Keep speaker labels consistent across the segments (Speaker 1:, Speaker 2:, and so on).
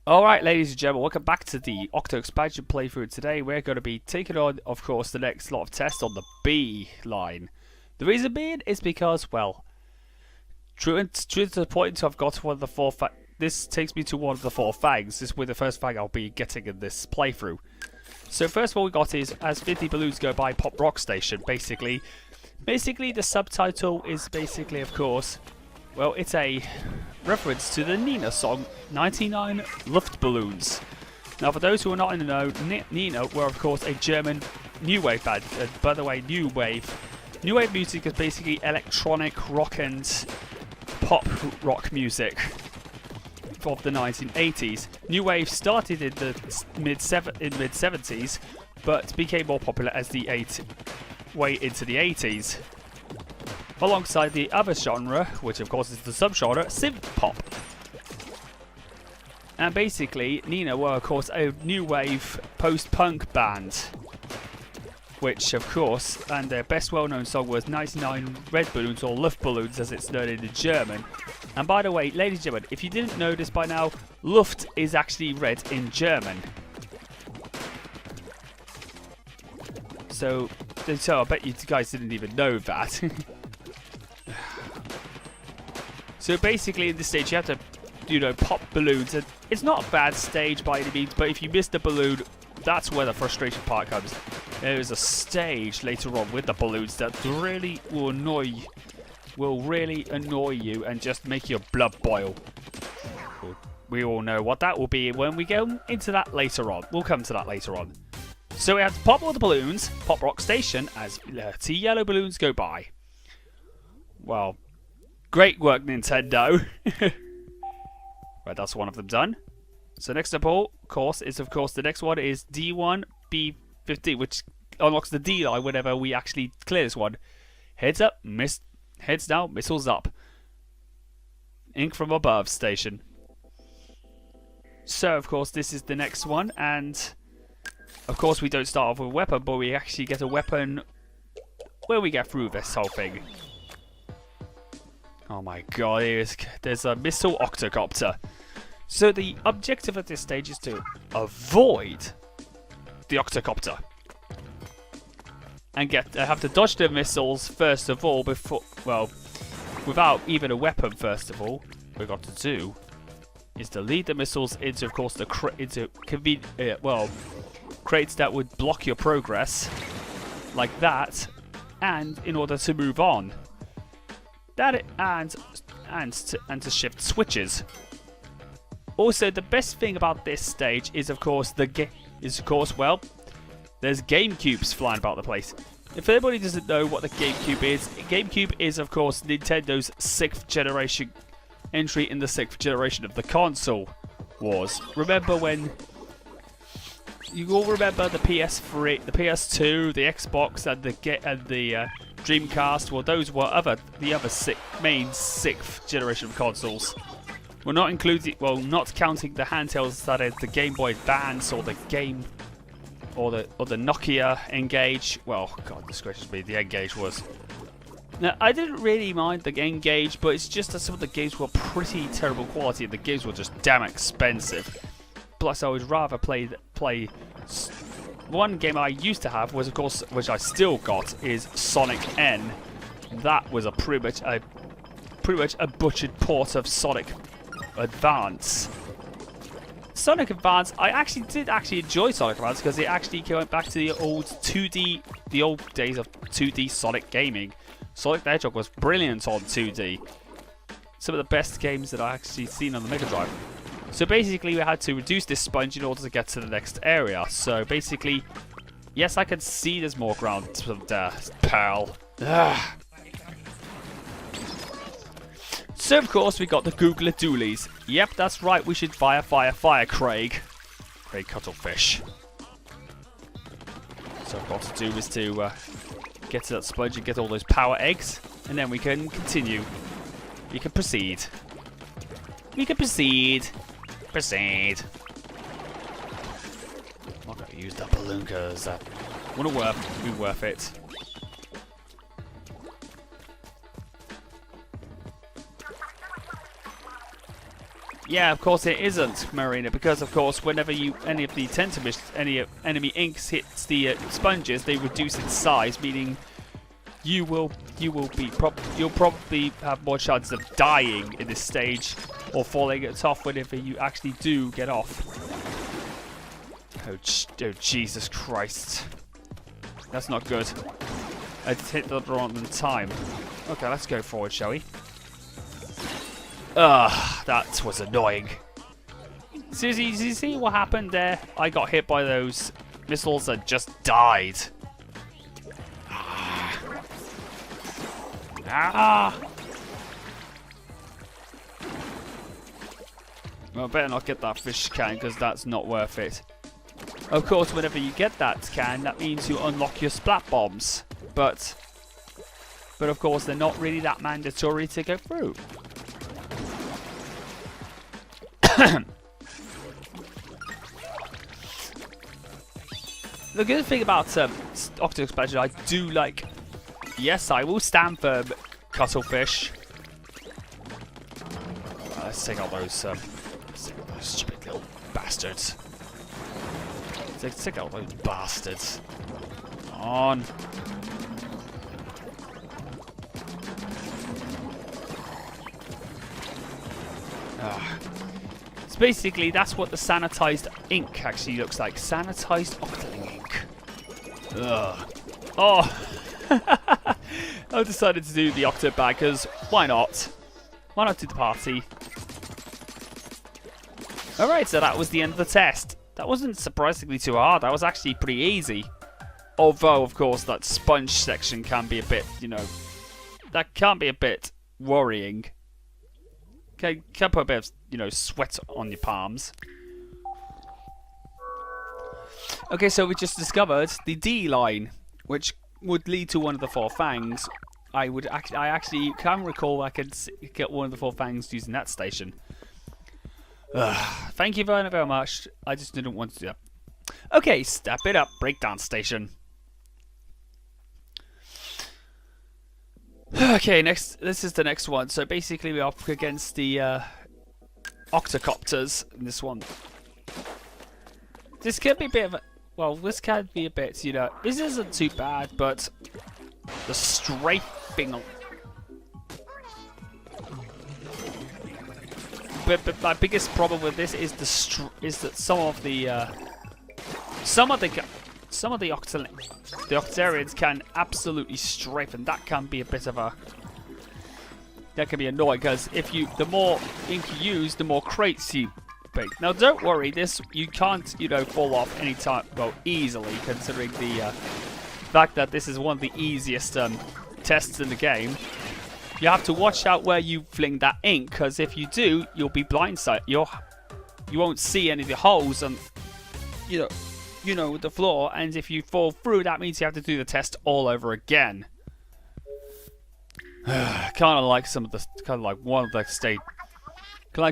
Speaker 1: Alright, ladies and gentlemen, welcome back to the Octo expansion playthrough. Today we're going to be taking on, of course, the next lot of tests on the B line. The reason being is because, well, true to the point, I've got one of the four this takes me to one of the four Thangs. This will be the first Thang I'll be getting in this playthrough. So first of all we got is, as 50 balloons go by, Pop Rock Station. Basically the subtitle is basically, of course, well, it's a reference to the Nina song 99 Luftballons. Now, for those who are not in the know, Nina were, of course, a German new wave band. By the way, new wave music is basically electronic rock and pop rock music of the 1980s. New wave started in the mid 70s, but became more popular as the way into the 80s. Alongside the other genre, which of course is the subgenre, synth pop. And basically, Nina were of course a new wave post-punk band, which of course, and their best well-known song was 99 Red Balloons, or Luftballons as it's known in German. And by the way, ladies and gentlemen, if you didn't know this by now, Luft is actually red in German. So I bet you guys didn't even know that. So basically in this stage you have to, pop balloons, and it's not a bad stage by any means, but if you miss the balloon, that's where the frustration part comes. There is a stage later on with the balloons that really will really annoy you and just make your blood boil. We all know what that will be when we go into that later on. We'll come to that later on. So we have to pop all the balloons, Pop Rock Station, as 30 yellow balloons go by. Well, great work, Nintendo. Right, that's one of them done. So next up, of course, the next one is D1 B50, which unlocks the D line whenever we actually clear this one. Heads up, heads down, missiles up. Ink from above station. So of course this is the next one, and of course we don't start off with a weapon, but we actually get a weapon when we get through this whole thing. Oh my god, there's a missile octocopter. So the objective at this stage is to avoid the octocopter. And have to dodge the missiles first of all without even a weapon first of all. What we've got to do is to lead the missiles into, of course, crates that would block your progress, like that, and in order to move on. And to shift switches. Also, the best thing about this stage is, of course, there's GameCubes flying about the place. If anybody doesn't know what the GameCube is, of course, Nintendo's 6th generation entry in the 6th generation of the console wars. Remember when? You all remember the PS3, the PS2, the Xbox, and the Dreamcast? Well, those were the other main 6th generation of consoles. We're not not counting the handhelds that is the Game Boy Advance or the Nokia Engage. Well, God, this gracious me, the Engage was. Now, I didn't really mind the Engage, but it's just that some of the games were pretty terrible quality, and the games were just damn expensive. Plus, I would rather play. One game I used to have was, of course, which I still got, is Sonic N. That was pretty much a butchered port of Sonic Advance. Sonic Advance, I did enjoy Sonic Advance because it actually went back to the old days of 2D Sonic gaming. Sonic the Hedgehog was brilliant on 2D. Some of the best games that I actually seen on the Mega Drive. So basically we had to reduce this sponge in order to get to the next area. So basically, yes, I can see there's more ground to Pearl. Ugh. So of course we got the Googler Doolies. Yep, that's right, we should fire, Craig Cuttlefish. So what I've got to do is to get to that sponge and get all those power eggs, and then we can continue. We can proceed. Proceed. I'm not going to use that balloon because that wouldn't be worth it. Yeah, of course it isn't, Marina, because of course whenever any of the enemy inks hits the sponges, they reduce in size, meaning you'll probably have more chance of dying in this stage or falling it off whenever you actually do get off. Oh Jesus Christ. That's not good. I hit the wrong time. Okay, let's go forward, shall we? That was annoying. So you see what happened there? I got hit by those missiles and just died. Well, I better not get that fish can because that's not worth it. Of course, whenever you get that can, that means you unlock your splat bombs. But of course, they're not really that mandatory to go through. The good thing about Octo expansion, I do like. Yes, I will stand for Cuttlefish. Let's take out those stupid little bastards. Let's take out those bastards. Come on. So basically, that's what the sanitized ink actually looks like. Sanitized Octoling ink. Ugh. Oh. I've decided to do the Octo bag because why not? Why not do the party? Alright, so that was the end of the test. That wasn't surprisingly too hard. That was actually pretty easy. Although, of course, that sponge section can be a bit, that can be a bit worrying. Can put a bit of, sweat on your palms. Okay, so we just discovered the D line, which would lead to one of the 4 Thangs. I actually can recall I could get one of the 4 Thangs using that station. Thank you very, very much. I just didn't want to do that. Okay, step it up, breakdown station. Okay, this is the next one. So basically we're up against the octocopters in this one. This could be a bit of a... Well, this can be a bit, this isn't too bad, but the strafing... But my biggest problem with this is that some of the Octarians can absolutely strafe, and that can be a bit of a... That can be annoying, because the more ink you use, the more crates you break. Now, don't worry, this you can't, fall off any time, well, easily, considering the fact that this is one of the easiest tests in the game. You have to watch out where you fling that ink, because if you do, you'll be blindsided. You won't see any of the holes and the floor, and if you fall through, that means you have to do the test all over again. Kind of like some of the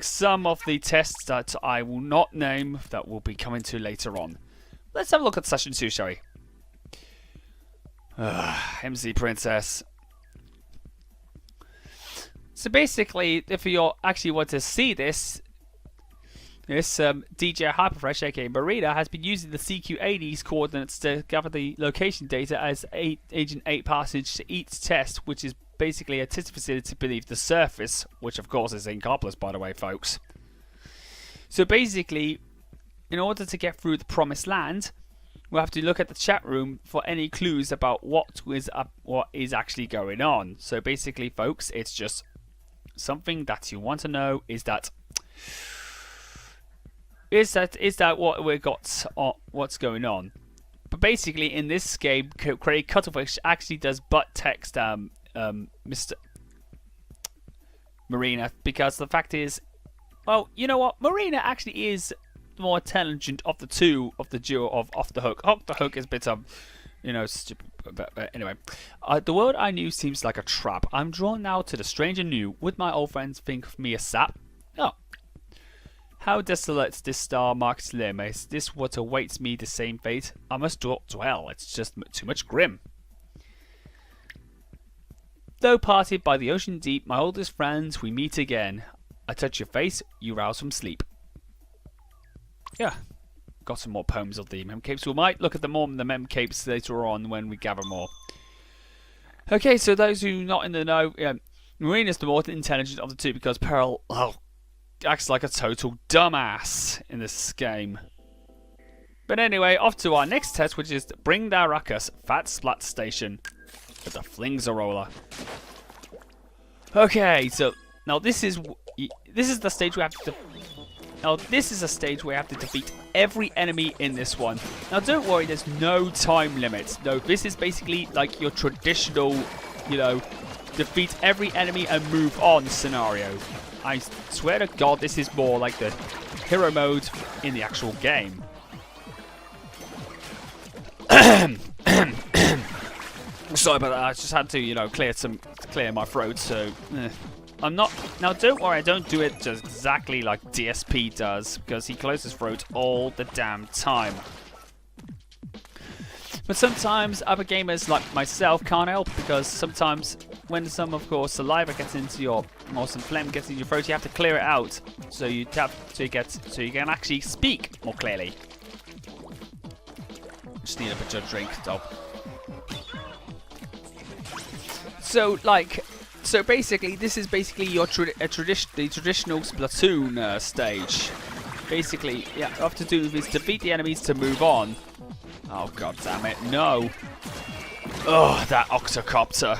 Speaker 1: some of the tests that I will not name that we'll be coming to later on. Let's have a look at session 2, shall we? MC Princess. So basically, if you actually want to see this DJ Hyperfresh, aka Marina, has been using the CQ80's coordinates to gather the location data as Agent 8 passage to each test, which is basically a test facility beneath the surface, which of course is Inkopolis, by the way, folks. So basically, in order to get through the promised land, we'll have to look at the chat room for any clues about what is actually going on. So basically, folks, it's just something that you want to know is that what we got, what's going on. But basically, in this game, Craig Cuttlefish actually does butt text Mr. Marina, because the fact is, well, you know what? Marina actually is the more intelligent of the two of the duo of Off the Hook. Off the Hook is a bit stupid. But anyway, the world I knew seems like a trap. I'm drawn now to the strange and new. Would my old friends think of me a sap? Oh. How desolate this star marks limb. Is this what awaits me, the same fate? I must dwell. It's just too much grim. Though parted by the ocean deep, my oldest friends, we meet again. I touch your face, you rouse from sleep. Yeah. Got some more poems of the mem capes. We might look at the more the mem capes later on when we gather more. Okay, so those who are not in the know, Marina's the more intelligent of the two because Pearl acts like a total dumbass in this game. But anyway, off to our next test, which is Bring the Ruckus Fat Splat Station with the Flings-a-Roller. Okay, so now this is the stage we have to. Now this is a stage where you have to defeat every enemy in this one. Now don't worry, there's no time limit. No, this is basically like your traditional, you know, defeat every enemy and move on scenario. I swear to God, this is more like the hero mode in the actual game. Sorry about that. I just had to, you know, clear my throat. So I'm not. Now, don't worry. I don't do it just exactly like DSP does because he closes his throat all the damn time. But sometimes other gamers like myself can't help because sometimes when some, of course, saliva gets into your, or some phlegm gets into your throat, you have to clear it out so you can actually speak more clearly. Just need a bit of drink, though. So basically, this is basically your the traditional Splatoon stage. Basically, yeah, all you have to do is defeat the enemies to move on. Oh god damn it, no! Oh, that Octocopter.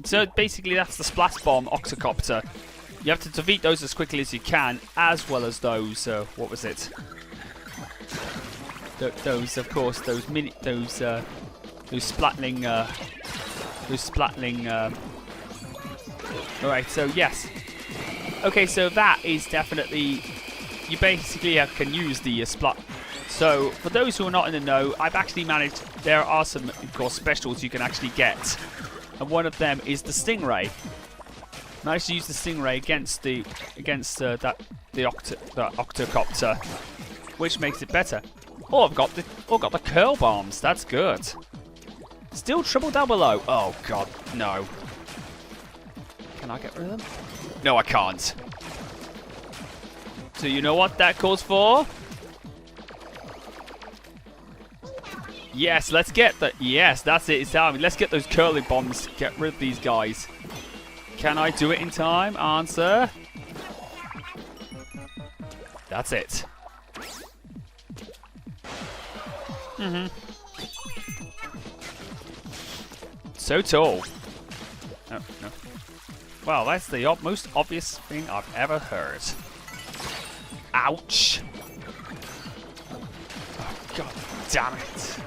Speaker 1: So basically, that's the Splash Bomb Octocopter. You have to defeat those as quickly as you can, as well as those. What was it? Those, of course, those splatling. Alright, so yes. Okay, so that is definitely. You basically can use the splat. So, for those who are not in the know, I've actually managed. There are some, of course, specials you can actually get, and one of them is the Stingray. I managed to use the Stingray against the Octocopter, which makes it better. Oh, I've got the curl bombs. That's good. Still triple down below. Oh god, no. Can I get rid of them? No, I can't. So you know what that calls for? Yes, let's get the. Yes, that's it. It's time. Let's get those curling bombs. Get rid of these guys. Can I do it in time? Answer. That's it. So tall. No, no. Well, that's the most obvious thing I've ever heard. Ouch. Oh, god damn it.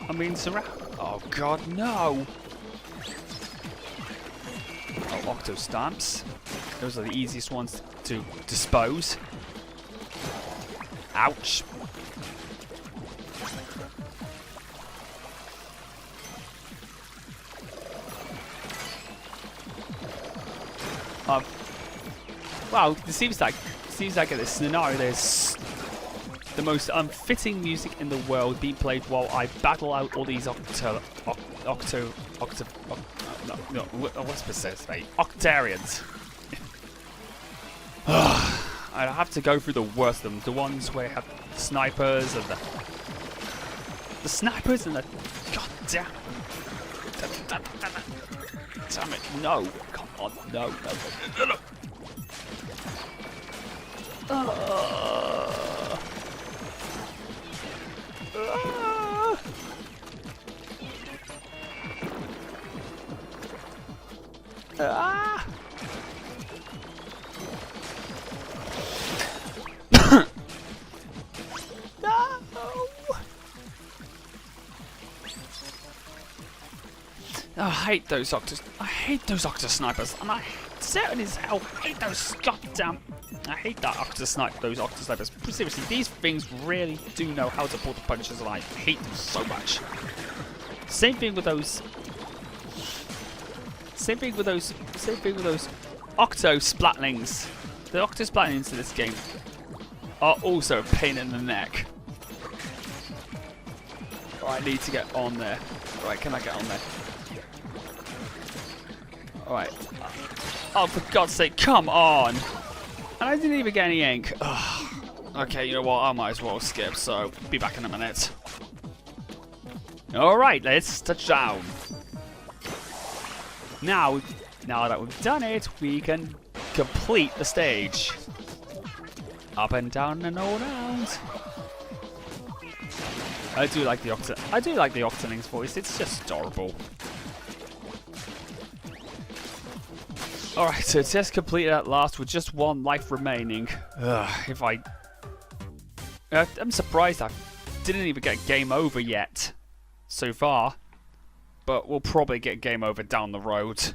Speaker 1: I'm being surrounded. Oh, god, no. Oh, Octo stamps. Those are the easiest ones to dispose. Ouch. Wow, it seems like in this scenario there's the most unfitting music in the world being played while I battle out all these what's this, mate? Octarians. I'd have to go through the worst of them, the ones where you have snipers and the snipers and the goddamn. Damn it! No, come on, no. Oh, I hate those Octos. I hate those Octo snipers, and I certain as hell hate those goddamn. I hate that those Octo snipers. Seriously, these things really do know how to pull the punches, and I hate them so much. Same thing with those. Same thing with those Octo splatlings. The Octo splatlings in this game are also a pain in the neck. Right, I need to get on there. Right, can I get on there? Alright. Oh, for God's sake, come on! And I didn't even get any ink. Ugh. Okay, you know what? I might as well skip, so be back in a minute. Alright, let's touch down. Now that we've done it, we can complete the stage. Up and down and all around. I do like the Octoling's voice. It's just adorable. Alright, so test completed at last with just one life remaining. I'm surprised I didn't even get game over yet so far. But we'll probably get game over down the road.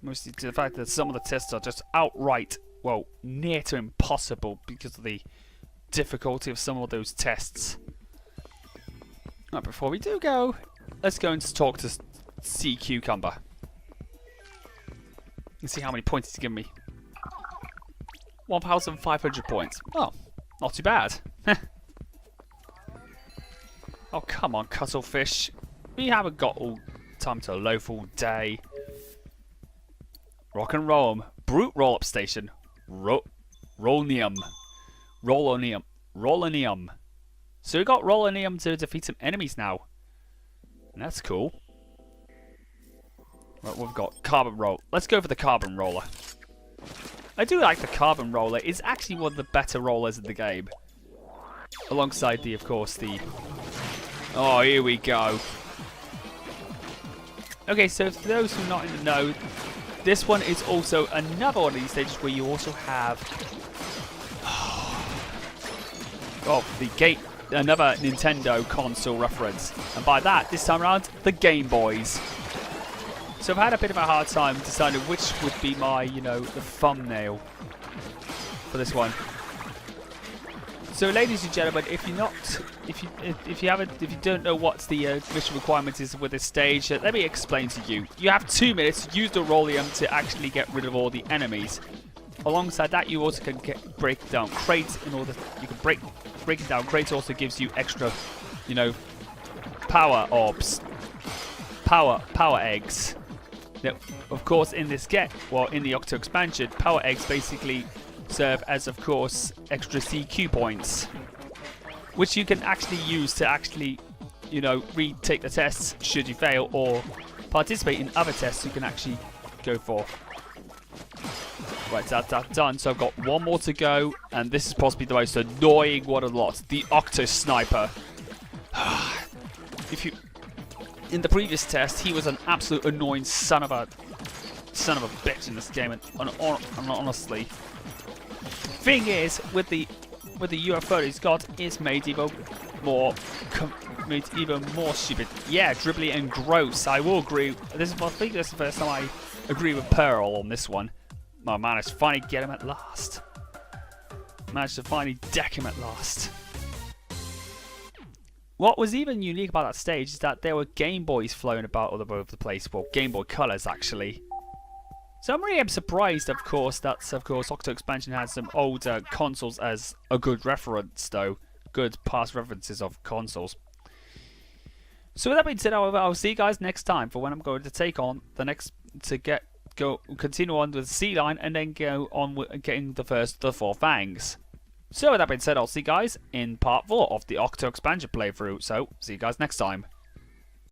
Speaker 1: Mostly to the fact that some of the tests are just outright, well, near to impossible because of the difficulty of some of those tests. Right, before we do go, let's go and talk to Sea Cucumber. Let's see how many points he's given me. 1,500 points. Oh, not too bad. Oh, come on, Cuttlefish. We haven't got all time to loaf all day. Rock and roll 'em. Brute roll-up station. Rolonium. So we got Rolonium to defeat some enemies now. And that's cool. Right, we've got Carbon Roll. Let's go for the Carbon Roller. I do like the Carbon Roller. It's actually one of the better rollers in the game. Alongside the, of course, the... Oh, here we go. Okay, so for those who are not in the know, this one is also another one of these stages where you also have... Oh, the gate... Another Nintendo console reference. And by that, this time around, the Game Boys. So I've had a bit of a hard time deciding which would be my, you know, the thumbnail for this one. So, ladies and gentlemen, if you don't know what the mission requirement is with this stage, let me explain to you. You have 2 minutes to use the Rollium to actually get rid of all the enemies. Alongside that, you also can break down crates in order. You can breaking down crates also gives you extra, you know, power orbs, power eggs. Now, of course, in this in the Octo expansion, power eggs basically serve as, of course, extra CQ points, which you can actually use to actually, you know, retake the tests should you fail, or participate in other tests you can actually go for. Right, that's done. So I've got one more to go, and this is possibly the most annoying one of the lot, the Octo Sniper. In the previous test, he was an absolute annoying son of a bitch in this game, and honestly, thing is, with the UFO he's got, is made even more stupid. Yeah, dribbly and gross. I will agree. I think this is the first time I agree with Pearl on this one. I managed to finally get him at last. Managed to finally deck him at last. What was even unique about that stage is that there were Game Boys flowing about all over the place. Well, Game Boy Colors, actually. So I'm really surprised, of course, that Octo Expansion has some older consoles as a good reference, though. Good past references of consoles. So with that being said, I'll see you guys next time for when I'm going to take on the next continue on with the Sea Line and then go on with getting the 4 Thangs. So with that being said, I'll see you guys in part 4 of the Octo Expansion playthrough. So see you guys next time.